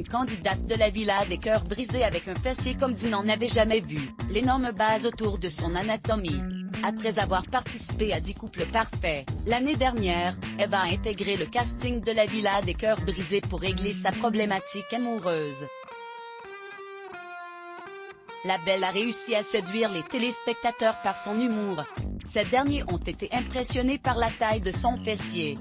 une candidate de la Villa des cœurs brisés avec un fessier comme vous n'en avez jamais vu, l'énorme base autour de son anatomie. Après avoir participé à 10 couples parfaits, l'année dernière, Eva a intégré le casting de la Villa des cœurs brisés pour régler sa problématique amoureuse. La belle a réussi à séduire les téléspectateurs par son humour. Ces derniers ont été impressionnés par la taille de son fessier.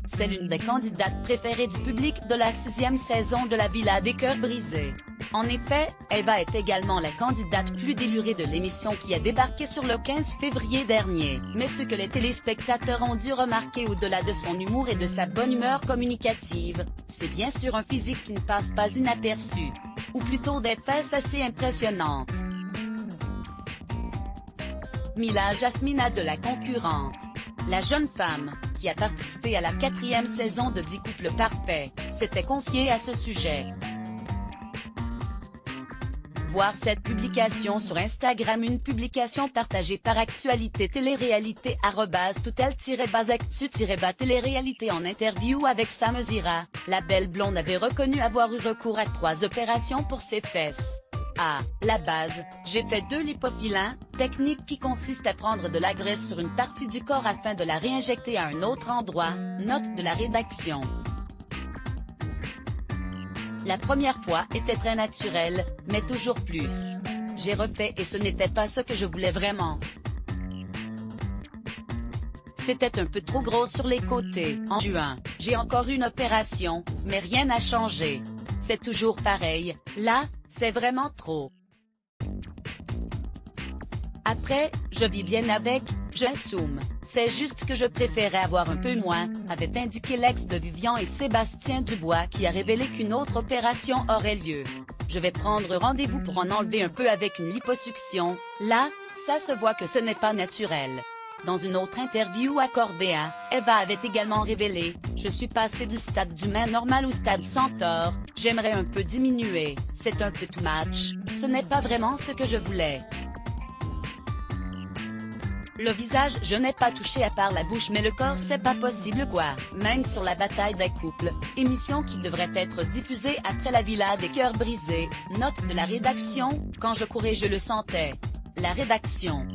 C'est l'une des candidates préférées du public de la 6e saison de la Villa des cœurs brisés. En effet, Eva est également la candidate plus délurée de l'émission qui a débarqué sur le 15 février dernier. Mais ce que les téléspectateurs ont dû remarquer au-delà de son humour et de sa bonne humeur communicative, c'est bien sûr un physique qui ne passe pas inaperçu. Ou plutôt des fesses assez impressionnantes. Mila Jasmina de la concurrente. La jeune femme, qui a participé à la 4e saison de 10 couples parfaits, s'était confiée à ce sujet. Voir cette publication sur Instagram, une publication partagée par Actualité Télé-Réalité @actu-actu-télé-réalité en interview avec Sam Zira, la belle blonde avait reconnu avoir eu recours à 3 opérations pour ses fesses. À la base, j'ai fait 2 lipofilins, technique qui consiste à prendre de la graisse sur une partie du corps afin de la réinjecter à un autre endroit, note de la rédaction. La première fois était très naturelle, mais toujours plus. J'ai refait et ce n'était pas ce que je voulais vraiment. C'était un peu trop gros sur les côtés. En juin, j'ai encore une opération, mais rien n'a changé. C'est toujours pareil, là, c'est vraiment trop. Après, je vis bien avec, j'assume. C'est juste que je préférais avoir un peu moins, avait indiqué l'ex de Vivian et Sébastien Dubois qui a révélé qu'une autre opération aurait lieu. Je vais prendre rendez-vous pour en enlever un peu avec une liposuction, là, ça se voit que ce n'est pas naturel. Dans une autre interview accordée à Eva avait également révélé « Je suis passée du stade d'humain normal au stade centaure, j'aimerais un peu diminuer, c'est un peu too much, ce n'est pas vraiment ce que je voulais. » Le visage je n'ai pas touché à part la bouche mais le corps c'est pas possible quoi. Même sur la bataille des couples, émission qui devrait être diffusée après la Villa des cœurs brisés, note de la rédaction, quand je courais je le sentais. La rédaction.